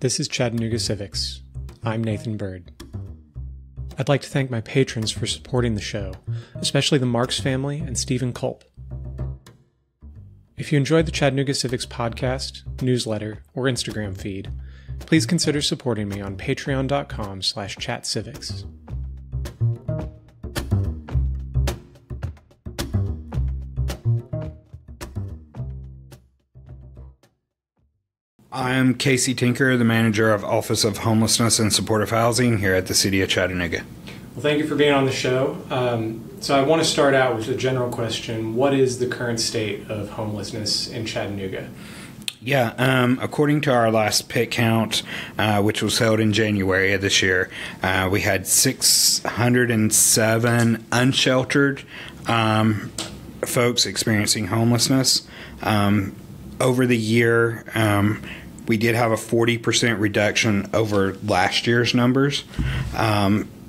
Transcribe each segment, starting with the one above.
This is Chattanooga Civics. I'm Nathan Bird. I'd like to thank my patrons for supporting the show, especially the Marks family and Stephen Culp. If you enjoyed the Chattanooga Civics podcast, newsletter, or Instagram feed, please consider supporting me on patreon.com/chatcivics. I'm Casey Tinker, the manager of Office of Homelessness and Supportive Housing here at the City of Chattanooga. Well, thank you for being on the show. So I want to start out with a general question. What is the current state of homelessness in Chattanooga? Yeah, according to our last pit count, which was held in January of this year, we had 607 unsheltered folks experiencing homelessness. Over the year, we did have a 40% reduction over last year's numbers,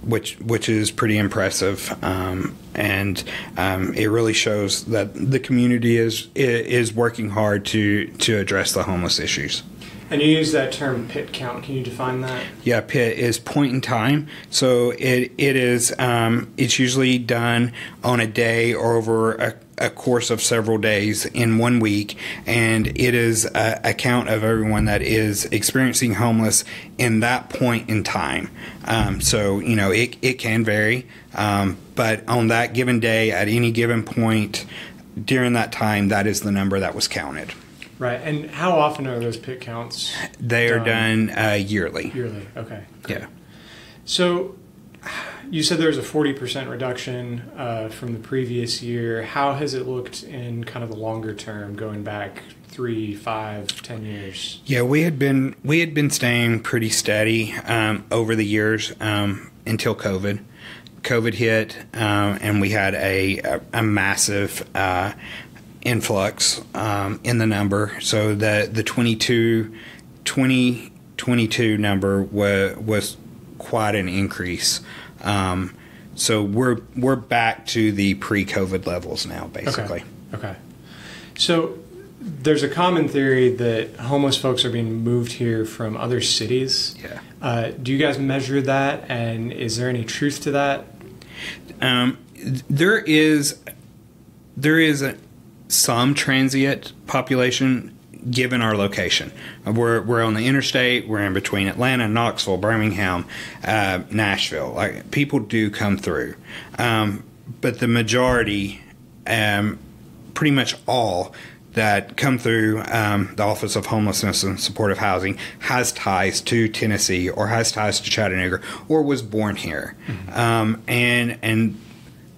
which is pretty impressive, and it really shows that the community is working hard to address the homeless issues. And you use that term pit count. Can you define that? Yeah, pit is point in time. So it is it's usually done on a day or over a course of several days in 1 week, and it is a count of everyone that is experiencing homeless in that point in time. So you know it can vary, but on that given day at any given point during that time, that is the number that was counted. Right. And how often are those pit counts? They are done yearly. Yearly. Okay. Great. Yeah. So you said there was a 40% reduction from the previous year. How has it looked in kind of the longer term, going back 3, 5, 10 years? Yeah, we had been staying pretty steady over the years until COVID. COVID hit, and we had a massive influx in the number. So the 2022 number was quite an increase. So we're back to the pre-COVID levels now, basically. Okay. So there's a common theory that homeless folks are being moved here from other cities. Yeah. Do you guys measure that, and is there any truth to that? There is some transient population given our location. We're on the interstate. We're in between Atlanta, Knoxville, Birmingham, Nashville. Like, people do come through, but the majority, pretty much all that come through the Office of Homelessness and Supportive Housing has ties to Tennessee or has ties to Chattanooga or was born here. Mm-hmm. And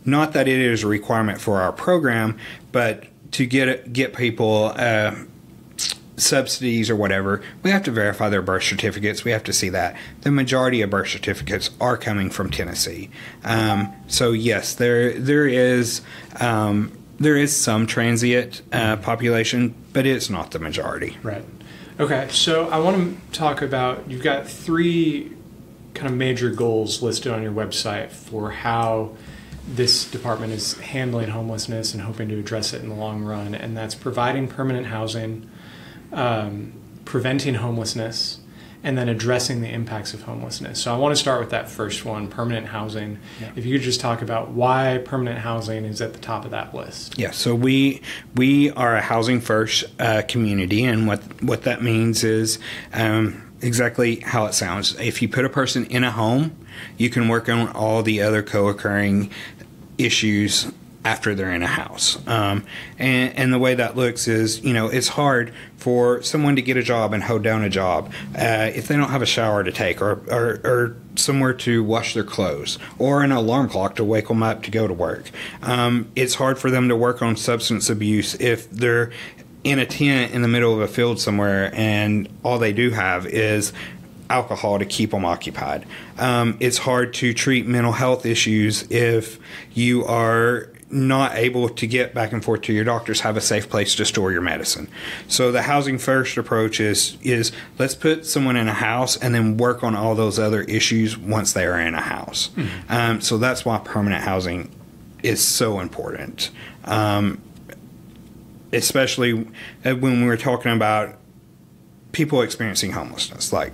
not that it is a requirement for our program, but to get people subsidies or whatever, we have to verify their birth certificates. We have to see that. The majority of birth certificates are coming from Tennessee. So yes, there is some transient population, but it's not the majority. Right. Okay. So I want to talk about, you've got 3 kind of major goals listed on your website for how this department is handling homelessness and hoping to address it in the long run, and that's providing permanent housing, preventing homelessness, and then addressing the impacts of homelessness. So I want to start with that first one, permanent housing. Yeah. If you could just talk about why permanent housing is at the top of that list. Yeah, so we are a housing first community, and what that means is exactly how it sounds. If you put a person in a home, you can work on all the other co-occurring issues after they're in a house. And the way that looks is, it's hard for someone to get a job and hold down a job if they don't have a shower to take or somewhere to wash their clothes or an alarm clock to wake them up to go to work. It's hard for them to work on substance abuse if they're in a tent in the middle of a field somewhere and all they do have is alcohol to keep them occupied. It's hard to treat mental health issues if you are not able to get back and forth to your doctors, have a safe place to store your medicine. So the housing first approach is let's put someone in a house and then work on all those other issues once they are in a house. Mm-hmm. So that's why permanent housing is so important. Especially when we're talking about people experiencing homelessness. Like,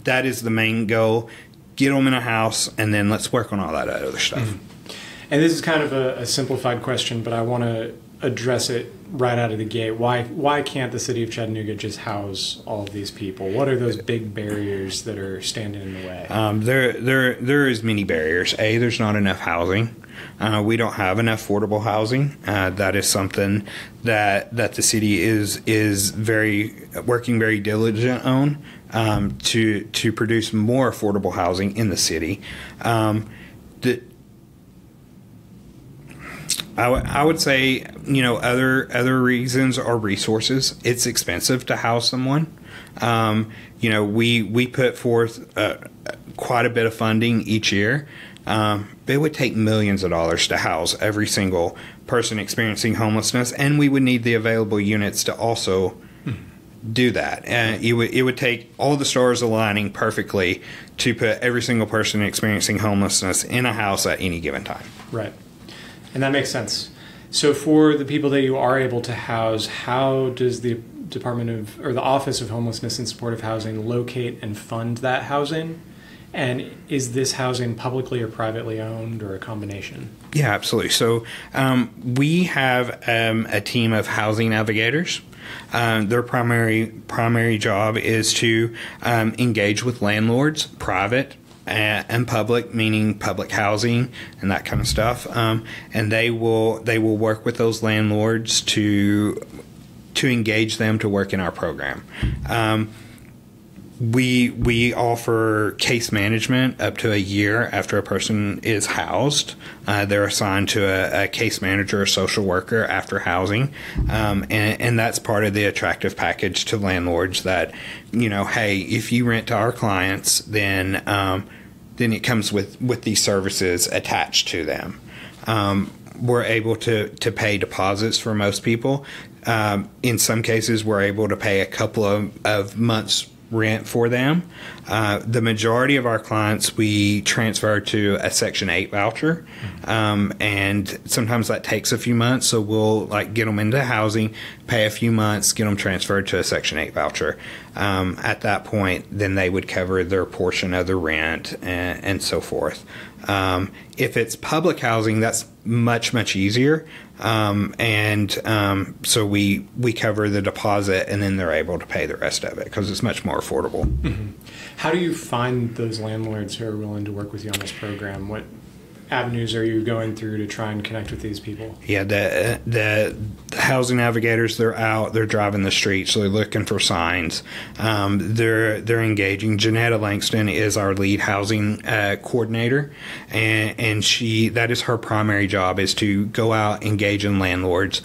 that is the main goal. Get them in a house, and then let's work on all that other stuff. Mm-hmm. And this is kind of a simplified question, but I want to address it right out of the gate. Why can't the city of Chattanooga just house all of these people? What are those big barriers that are standing in the way? There is many barriers. There's not enough housing. We don't have enough affordable housing. That is something that the city is working very diligent on to produce more affordable housing in the city. I would say, other reasons are resources. It's expensive to house someone. We put forth quite a bit of funding each year. It would take millions of dollars to house every single person experiencing homelessness, and we would need the available units to also do that. It would take all the stars aligning perfectly to put every single person experiencing homelessness in a house at any given time. Right. And that makes sense. So for the people that you are able to house, how does the the Office of Homelessness and Supportive Housing locate and fund that housing? And is this housing publicly or privately owned, or a combination? Yeah, absolutely. So we have a team of housing navigators. Their primary job is to engage with landlords, private and public, meaning public housing and that kind of stuff. And they will work with those landlords to engage them to work in our program. We offer case management up to a year after a person is housed. They're assigned to a case manager or social worker after housing. And that's part of the attractive package to landlords that, hey, if you rent to our clients, then it comes with these services attached to them. We're able to pay deposits for most people. In some cases, we're able to pay a couple of months rent for them. The majority of our clients we transfer to a Section 8 voucher, and sometimes that takes a few months, so we'll get them into housing, pay a few months, get them transferred to a Section 8 voucher. At that point, then they would cover their portion of the rent and so forth. If it's public housing, that's much easier. So we cover the deposit, and then they're able to pay the rest of it because it's much more affordable. Mm-hmm. How do you find those landlords who are willing to work with you on this program? What avenues are you going through to try and connect with these people? Yeah, the housing navigators, they're out, they're driving the streets, so they're looking for signs. They're engaging. Janetta Langston is our lead housing coordinator, and that is her primary job, is to go out, engage in landlords.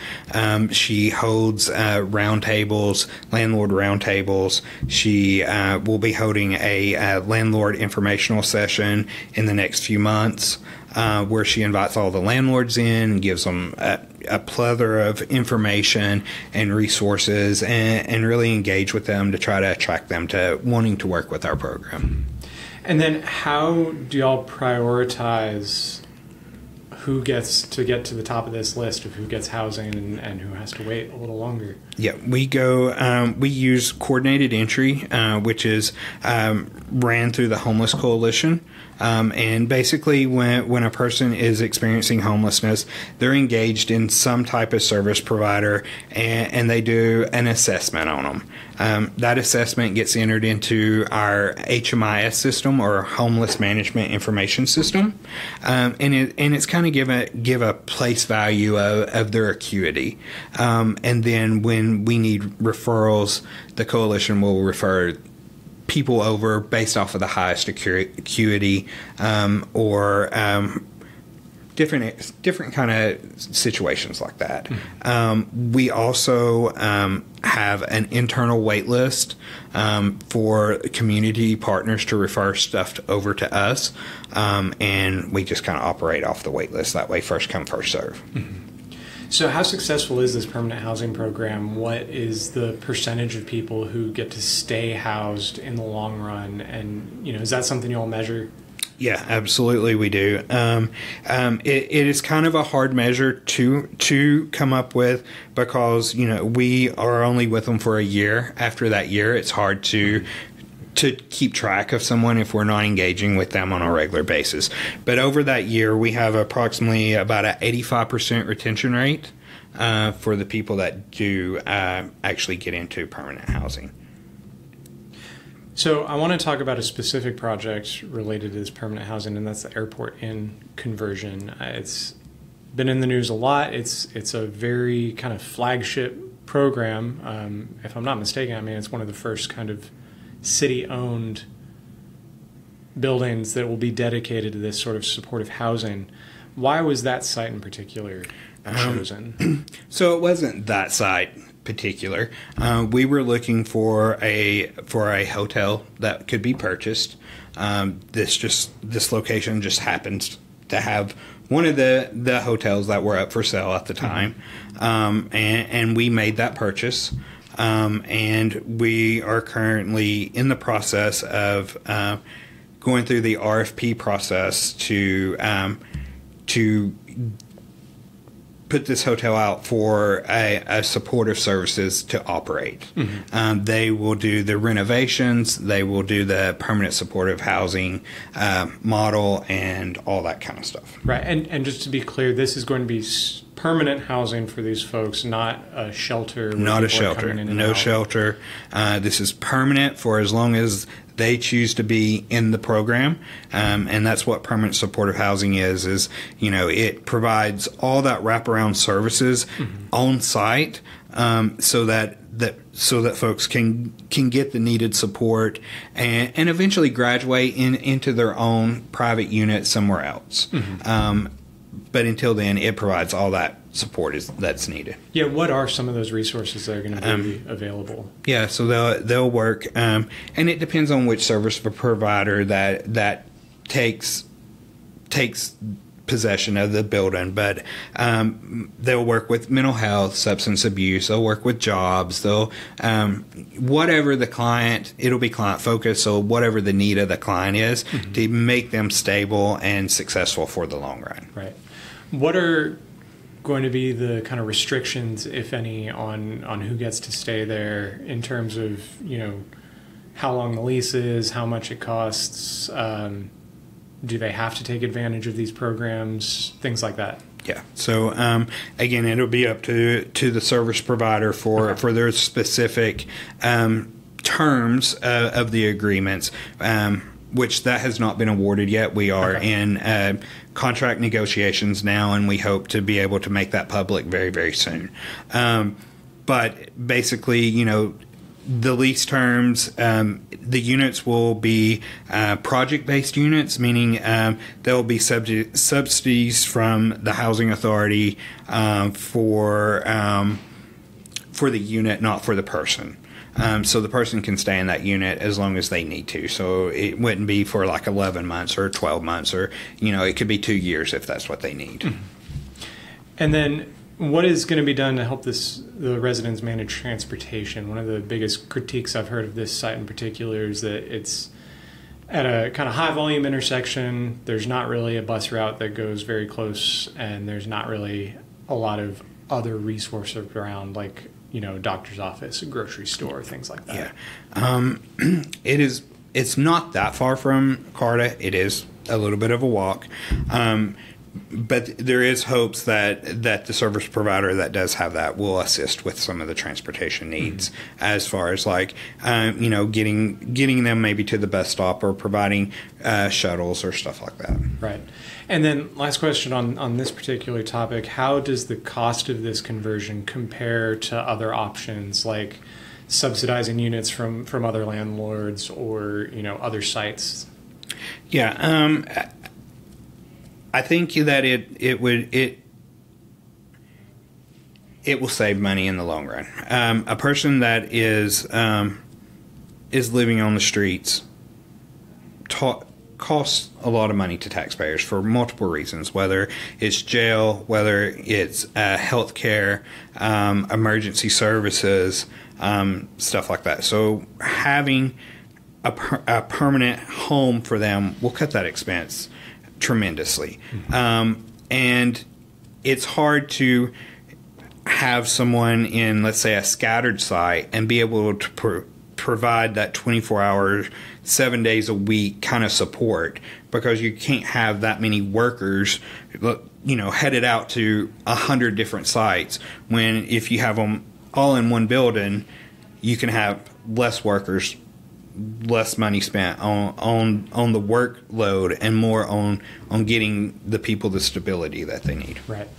She holds roundtables, landlord roundtables. She will be holding a landlord informational session in the next few months, where she invites all the landlords in and gives them a plethora of information and resources, and really engage with them to try to attract them to wanting to work with our program. And then how do y'all prioritize who gets to get to the top of this list of who gets housing and who has to wait a little longer? Yeah, we use coordinated entry, which is ran through the Homeless Coalition. And basically, when a person is experiencing homelessness, they're engaged in some type of service provider, and they do an assessment on them. That assessment gets entered into our HMIS system, or Homeless Management Information System, and it's kind of give a place value of their acuity. And then when we need referrals, the coalition will refer people over based off of the highest acuity, or different kind of situations like that. We also have an internal wait list for community partners to refer stuff over to us, and we just kind of operate off the wait list that way, first come, first serve. Mm-hmm. So how successful is this permanent housing program? What is the percentage of people who get to stay housed in the long run? And, is that something you all measure? Yeah, absolutely we do. It is kind of a hard measure to come up with because, we are only with them for a year. After that year, it's hard to keep track of someone if we're not engaging with them on a regular basis. But over that year, we have approximately about an 85% retention rate for the people that do actually get into permanent housing. So I want to talk about a specific project related to this permanent housing, and that's the Airport Inn conversion. It's been in the news a lot. It's a very kind of flagship program. If I'm not mistaken, I mean, it's one of the first kind of city-owned buildings that will be dedicated to this sort of supportive housing. Why was that site in particular chosen? So it wasn't that site particular. We were looking for a hotel that could be purchased. This location just happens to have one of the hotels that were up for sale at the time, and we made that purchase. And we are currently in the process of going through the RFP process to put this hotel out for a supportive services to operate. They will do the renovations, they will do the permanent supportive housing model, and all that kind of stuff. Right, and just to be clear, this is going to be permanent housing for these folks, not a shelter. Not a shelter. No shelter. This is permanent for as long as they choose to be in the program, and that's what permanent supportive housing is. It provides all that wraparound services on site, so that folks can get the needed support and eventually graduate into their own private unit somewhere else. But until then, it provides all that support that's needed. Yeah, what are some of those resources that are going to be available? Yeah, so they'll work, and it depends on which service provider that takes possession of the building. But they'll work with mental health, substance abuse. They'll work with jobs. They'll whatever the client. It'll be client focused. So whatever the need of the client is, to make them stable and successful for the long run. Right. What are going to be the kind of restrictions, if any, on who gets to stay there in terms of, how long the lease is, how much it costs? Do they have to take advantage of these programs, things like that? Yeah. So again, it'll be up to the service provider for their specific terms of the agreements, which that has not been awarded yet. We are in contract negotiations now, and we hope to be able to make that public very, very soon. But basically, the lease terms, the units will be project-based units, meaning there will be subsidies from the housing authority for the unit, not for the person. So the person can stay in that unit as long as they need to. So it wouldn't be for like 11 months or 12 months, or it could be 2 years if that's what they need. And then, what is going to be done to help the residents manage transportation? One of the biggest critiques I've heard of this site in particular is that it's at a kind of high volume intersection. There's not really a bus route that goes very close, and there's not really a lot of other resources around, like doctor's office, a grocery store, things like that. Yeah, it's not that far from Carta. It is a little bit of a walk. But there is hopes that the service provider that does have that will assist with some of the transportation needs, as far as getting them maybe to the bus stop, or providing shuttles or stuff like that. Right. And then last question on this particular topic, how does the cost of this conversion compare to other options, like subsidizing units from other landlords or other sites? Yeah, I think that it will save money in the long run. A person that is living on the streets costs a lot of money to taxpayers for multiple reasons, whether it's jail, whether it's health care, emergency services, stuff like that. So having a permanent home for them will cut that expense tremendously. And it's hard to have someone in, let's say, a scattered site and be able to provide that 24 hours, 7 days a week kind of support, because you can't have that many workers, headed out to 100 different sites, when if you have them all in one building, you can have less workers, less money spent on the workload, and more on getting the people the stability that they need. Right.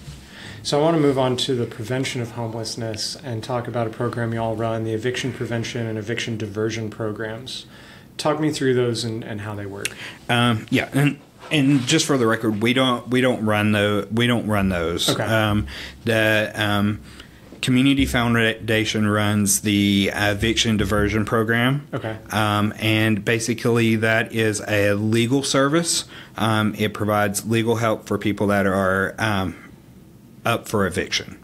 So I want to move on to the prevention of homelessness and talk about a program you all run, the eviction prevention and eviction diversion programs. Talk me through those and how they work. And just for the record, we don't run those. Okay. The Community Foundation runs the eviction diversion program. Okay. And basically that is a legal service. It provides legal help for people that are up for eviction.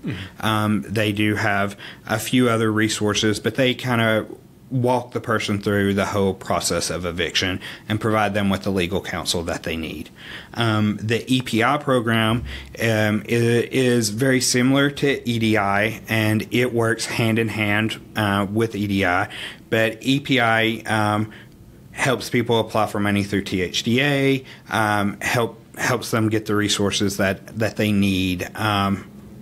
They do have a few other resources, but they kind of walk the person through the whole process of eviction and provide them with the legal counsel that they need. The EPI program is very similar to EDI, and it works hand in hand with EDI, but EPI helps people apply for money through THDA, helps them get the resources that they need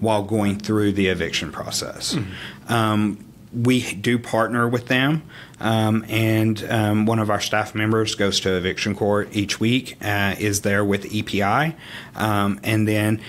while going through the eviction process. We do partner with them, and one of our staff members goes to eviction court each week, is there with EPI, and then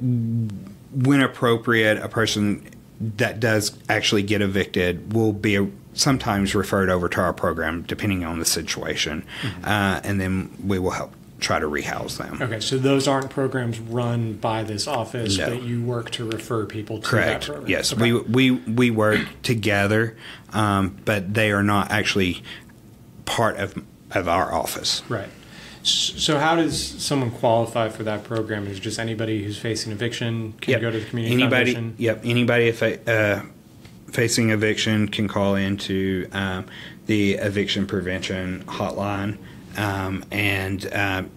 when appropriate, a person that does actually get evicted will be sometimes referred over to our program depending on the situation, and then we will help try to rehouse them. Okay, so those aren't programs run by this office, No. but you work to refer people to Correct. that program? Yes, Okay. we work together, but they are not actually part of our office. Right. So how does someone qualify for that program? Is it just anybody who's facing eviction can go to the community foundation? Anybody facing eviction can call into the eviction prevention hotline and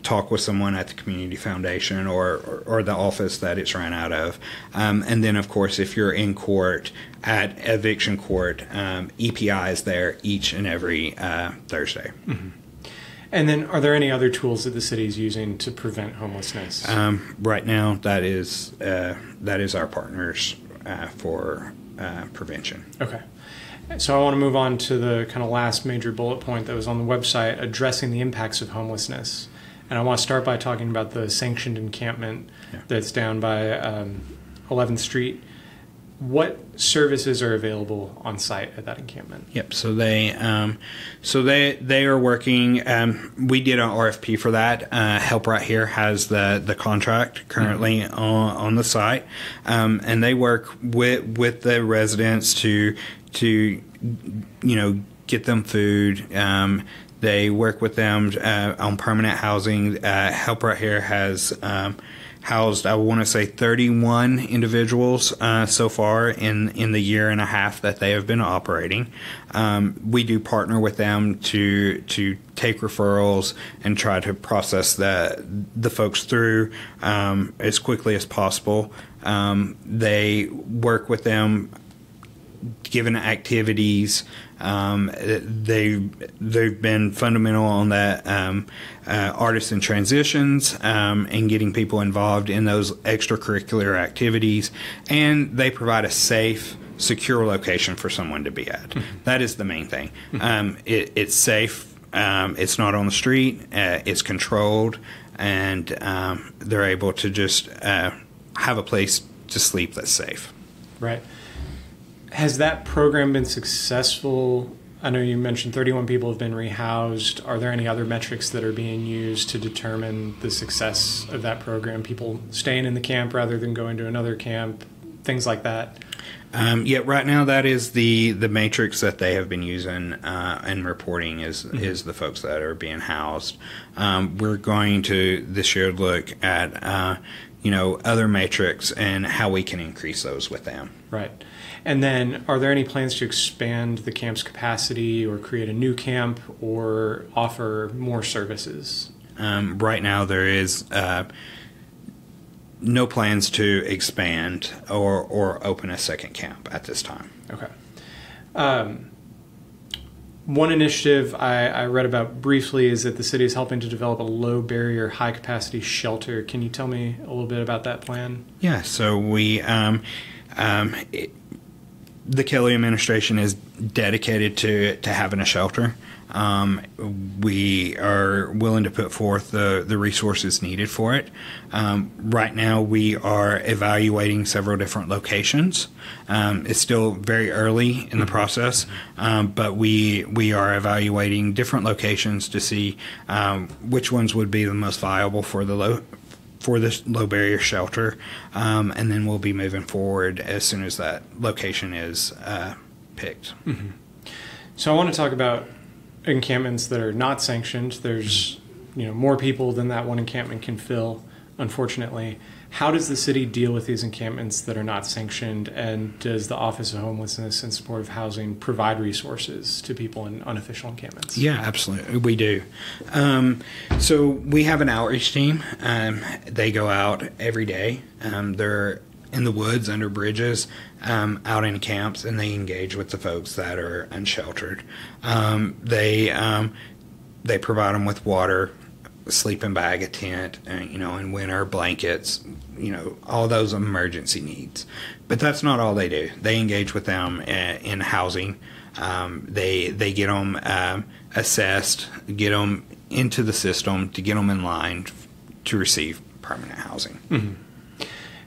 talk with someone at the community foundation or the office that it's ran out of. And then, of course, if you're in court at eviction court, EPI is there each and every Thursday. And then are there any other tools that the city is using to prevent homelessness? Right now, that is our partners for prevention. Okay. So I want to move on to the kind of last major bullet point that was on the website, addressing the impacts of homelessness. And I want to start by talking about the sanctioned encampment that's down by 11th Street. What services are available on site at that encampment? Yep. So they are working. We did an RFP for that. Help Right Here has the contract currently on the site, and they work with the residents to get them food. They work with them on permanent housing. Help Right Here has housed, I want to say, 31 individuals so far in the year and a half that they have been operating. We do partner with them to take referrals and try to process the folks through as quickly as possible. They work with them, given activities. They've been fundamental on that artists in transitions and getting people involved in those extracurricular activities, and they provide a safe, secure location for someone to be at. That is the main thing. It's safe. It's not on the street. It's controlled, and they're able to just have a place to sleep that's safe. Right. Has that program been successful? I know you mentioned 31 people have been rehoused. Are there any other metrics that are being used to determine the success of that program? People staying in the camp rather than going to another camp, things like that? Right now that is the matrix that they have been using and reporting is the folks that are being housed. We're going to this year look at other metrics and how we can increase those with them. Right. And then are there any plans to expand the camp's capacity or create a new camp or offer more services? Right now there is no plans to expand or open a second camp at this time. Okay. One initiative I read about briefly is that the city is helping to develop a low barrier, high capacity shelter. Can you tell me a little bit about that plan? Yeah, so the Kelly administration is dedicated to having a shelter. We are willing to put forth the resources needed for it. Right now, we are evaluating several different locations. It's still very early in the process, but we are evaluating different locations to see which ones would be the most viable for this low barrier shelter, and then we'll be moving forward as soon as that location is picked. Mm-hmm. So I want to talk about encampments that are not sanctioned. There's more people than that one encampment can fill, unfortunately. How does the city deal with these encampments that are not sanctioned, and does the Office of Homelessness and Supportive Housing provide resources to people in unofficial encampments? Yeah, absolutely. We do. So we have an outreach team. They go out every day. They're in the woods, under bridges, out in camps, and they engage with the folks that are unsheltered. They provide them with water, a sleeping bag, a tent, in winter, blankets, all those emergency needs. But that's not all they do. They engage with them in housing. They get them assessed, get them into the system to get them in line to receive permanent housing. Mm-hmm.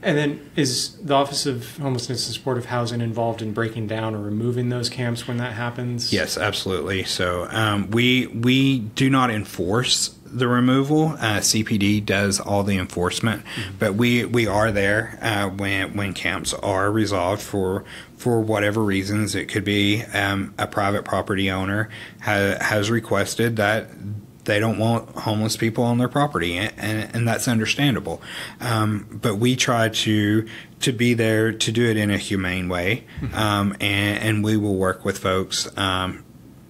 And then is the Office of Homelessness and Supportive Housing involved in breaking down or removing those camps when that happens? Yes, absolutely. So we do not enforce the removal. CPD does all the enforcement, but we are there when camps are resolved for whatever reasons. It could be a private property owner has requested that they don't want homeless people on their property, and that's understandable. But we try to be there to do it in a humane way, and we will work with folks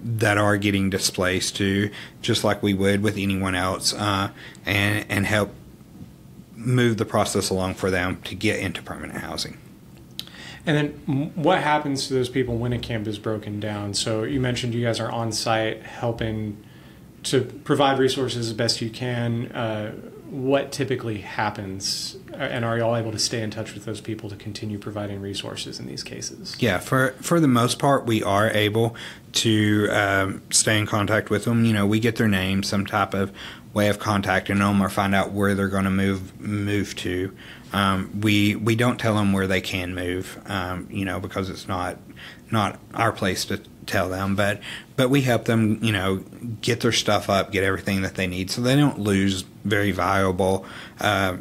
that are getting displaced to, just like we would with anyone else, and help move the process along for them to get into permanent housing. And then what happens to those people when a camp is broken down? So you mentioned you guys are on site helping to provide resources as best you can. What typically happens, and are you all able to stay in touch with those people to continue providing resources in these cases? Yeah, for the most part, we are able to stay in contact with them. We get their name, some type of way of contacting them, or find out where they're going to move to. We don't tell them where they can move, because it's not our place to tell them, but we help them, get their stuff up, get everything that they need, so they don't lose very valuable. A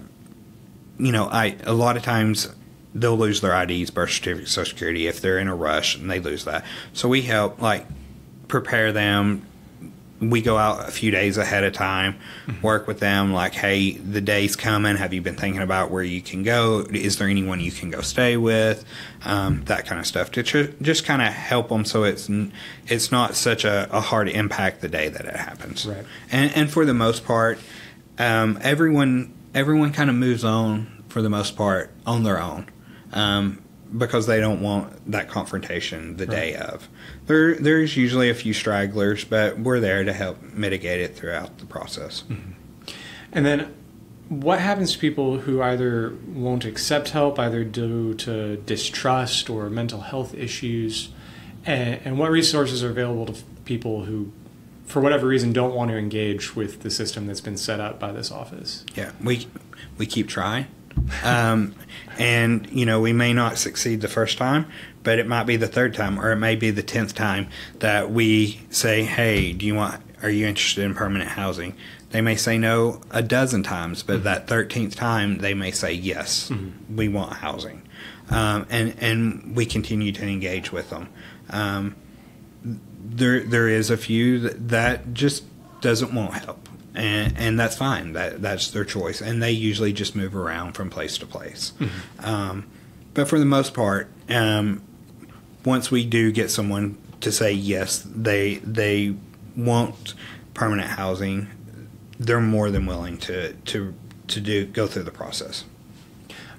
lot of times they'll lose their IDs, birth certificate, Social Security if they're in a rush and they lose that. So we help prepare them. We go out a few days ahead of time, work with them hey, the day's coming. Have you been thinking about where you can go? Is there anyone you can go stay with? That kind of stuff to just kind of help them so it's not such a hard impact the day that it happens. Right. And for the most part, everyone kind of moves on for the most part on their own. Because they don't want that confrontation the day of. There's usually a few stragglers, but we're there to help mitigate it throughout the process. Mm-hmm. And then what happens to people who either won't accept help, either due to distrust or mental health issues, and what resources are available to people who, for whatever reason, don't want to engage with the system that's been set up by this office? Yeah, we keep trying. And we may not succeed the first time, but it might be the third time, or it may be the 10th time that we say, hey, are you interested in permanent housing? They may say no a dozen times, but that 13th time they may say yes, we want housing. And we continue to engage with them. There is a few that just doesn't want help. and that's fine. That's their choice, and they usually just move around from place to place. But for the most part, once we do get someone to say yes, they want permanent housing, they're more than willing to go through the process.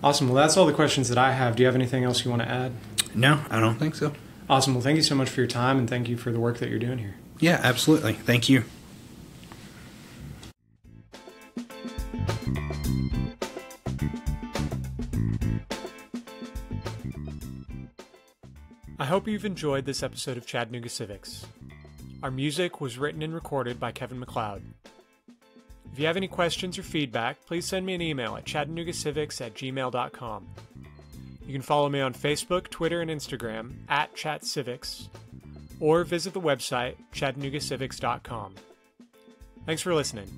Awesome. Well, that's all the questions that I have. Do you have anything else you want to add? No, I don't think so. Awesome. Well, thank you so much for your time, and thank you for the work that you're doing here. Yeah, absolutely. Thank you. I hope you've enjoyed this episode of Chattanooga Civics. Our music was written and recorded by Kevin MacLeod. If you have any questions or feedback, please send me an email at chattanoogacivics@gmail.com. You can follow me on Facebook, Twitter, and Instagram @ChatCivics, or visit the website chattanoogacivics.com. Thanks for listening.